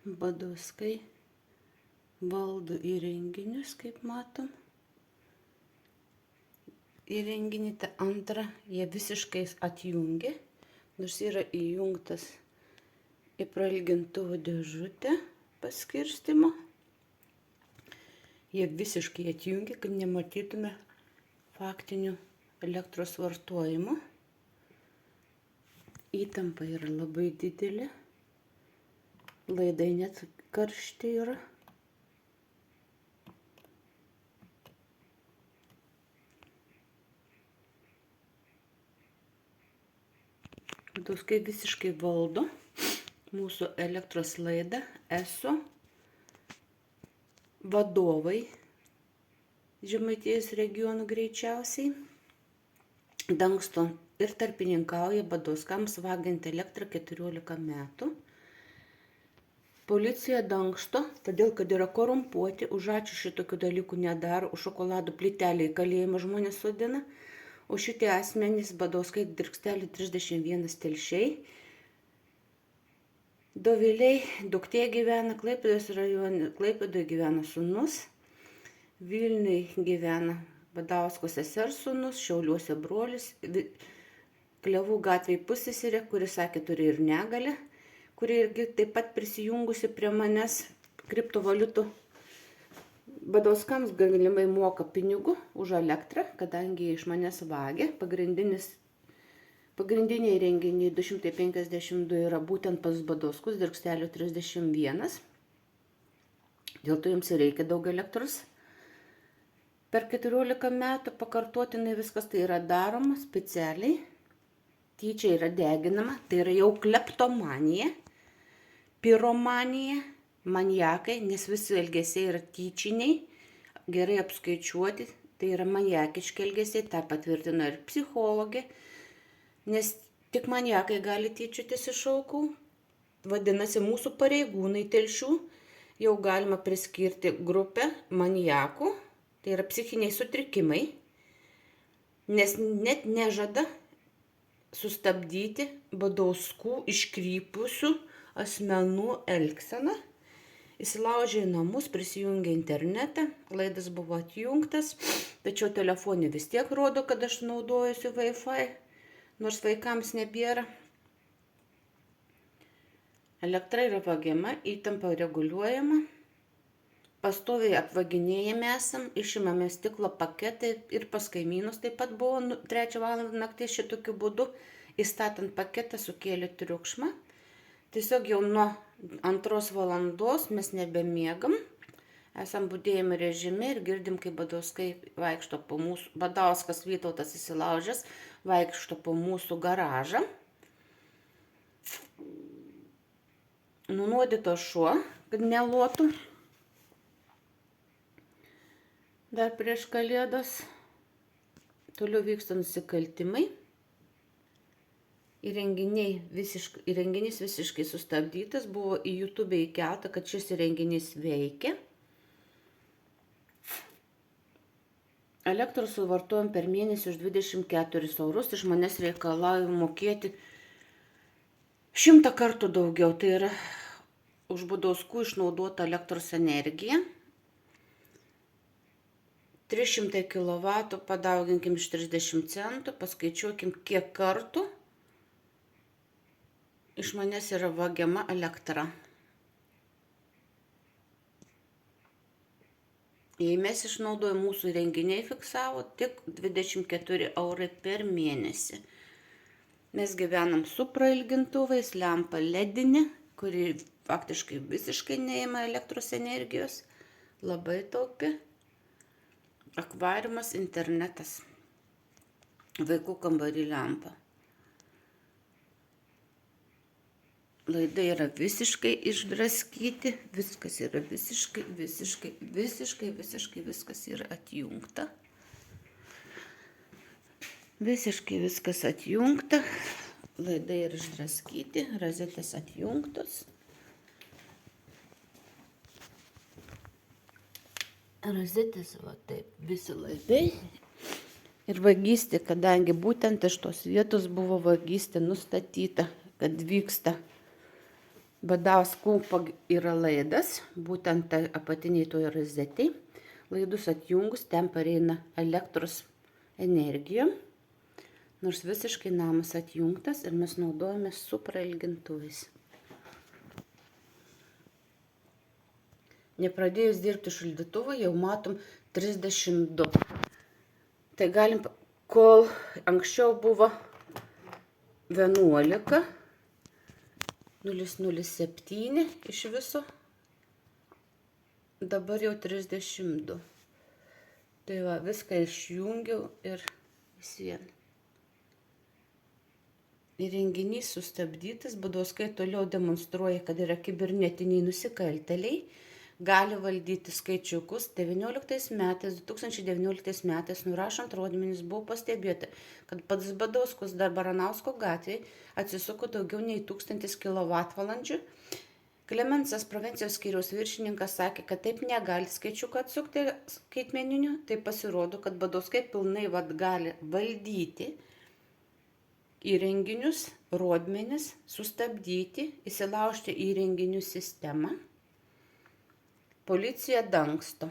Badoskai valdo įrenginius, kaip matom. Įrenginį tą antrą jie visiškai atjungia, nors yra įjungtas į prailgintuvo dėžutę paskirstimo. Jie visiškai atjungia, kad nematytume faktinių elektros vartojimo. Įtampa yra labai didelė. Laidai net karšti yra. Badoskai visiškai valdo mūsų elektros laidą. ESO vadovai Žemaitijos regionų greičiausiai dangsto ir tarpininkauja Badoskams vagiant elektrą 14 metų. Policija dangsto, todėl kad yra korumpuoti, už ačiū šitokių dalykų nedaro, už šokoladų plytelį į kalėjimą žmonės sodina, o šitie asmenys Badoskai Dirkstelį 31 telšiai. Doviliai duktė gyvena Klaipėdos rajone, Klaipėdoje gyvena sūnus, Vilniuje gyvena Badausko sesers sūnus, Šiauliuose brolis, Klevų gatvėje pusseserė, kuri sakė turi ir negalę, kuri irgi taip pat prisijungusi prie manęs kriptovaliutų. Badauskams galimai moka pinigų už elektrą, kadangi iš manęs vagia. Pagrindiniai renginiai 252 yra būtent pas Badouskus Dirkstelio 31. Dėl to jums reikia daug elektros. Per 14 metų pakartotinai viskas tai yra daroma specialiai. Tyčia yra deginama, tai yra jau kleptomanija, piromanija, maniakai, nes visi elgesiai yra tyčiniai, gerai apskaičiuoti, tai yra maniakiški elgesiai, tą patvirtina ir psichologė, nes tik maniakai gali tyčiotis iš aukų. Vadinasi, mūsų pareigūnai telšių jau galima priskirti grupę maniakų, tai yra psichiniai sutrikimai, nes net nežada sustabdyti Badauskų iškrypusių asmenų elgseną. Įsilaužė į namus, prisijungė internetą, laidas buvo atjungtas, tačiau telefonė vis tiek rodo, kad aš naudojuosi Wi-Fi, nors vaikams nebėra. Elektra yra vagiama, įtampa reguliuojama, pastoviai apvaginėjame esam, išimame stiklo paketai ir pas kaimynus taip pat buvo 3 valandą nakties šitokiu būdu, įstatant paketą sukėlė triukšmą. Tiesiog jau nuo 2 valandos mes nebemiegam, esam budėjimo režime ir girdim, kaip Badouskai vaikšto po mūsų, Badauskas Vytautas įsilaužęs, vaikšto po mūsų garažą. Nunuodyto šuo, kad nelotų. Dar prieš Kalėdas toliau vyksta nusikaltimai. Įrenginys visiškai sustabdytas, buvo į YouTube įkelta, kad šis įrenginys veikia. Elektros suvartojam per mėnesį už 24 eurus, iš manęs reikalauja mokėti 100 kartų daugiau, tai yra už Badauskų išnaudotą elektros energiją. 300 kW padauginkim iš 30 centų, paskaičiuokim, kiek kartų iš manęs yra vagiama elektra. Jei mes išnaudojame, mūsų įrenginiai fiksavo tik 24 eurai per mėnesį. Mes gyvenam su prailgintuvais, lempa ledinė, kuri faktiškai visiškai neima elektros energijos, labai taupi. Akvariumas, internetas, vaikų kambarį lempa. Laidai yra visiškai išdraskyti, viskas yra visiškai viskas yra atjungta. Visiškai viskas atjungta, laidai yra išdraskyti, rozetės atjungtos. Rozetės, va taip, visi laidai. Ir vagystė, kadangi būtent iš tos vietos buvo vagystė nustatyta, kad vyksta Badaus kulpo yra laidas, būtent tai apatiniai toje rozetėje. Laidus atjungus, ten pareina elektros energija, nors visiškai namas atjungtas ir mes naudojame su prailgintuvais. Nepradėjus dirbti šaldytuvą jau matom 32. Tai galim, kol anksčiau buvo 11, 0,07 iš viso, dabar jau 32. Tai va, viską išjungiau ir vis vien. Įrenginys sustabdytas, Badauskai toliau demonstruoja, kad yra kibernetiniai nusikaltėliai, gali valdyti skaičiukus. 2019 metais nurašant rodmenis buvo pastebėta, kad pats Badauskus dar Baranausko gatvėje atsisuko daugiau nei 1000 kWh. Klemensas provincijos skyriaus viršininkas sakė, kad taip negali skaičiuką atsukti skaitmeniniu, tai pasirodo, kad Badauskai pilnai gali valdyti įrenginius, rodmenis, sustabdyti, įsilaužti į įrenginių sistemą. Policija dangsto.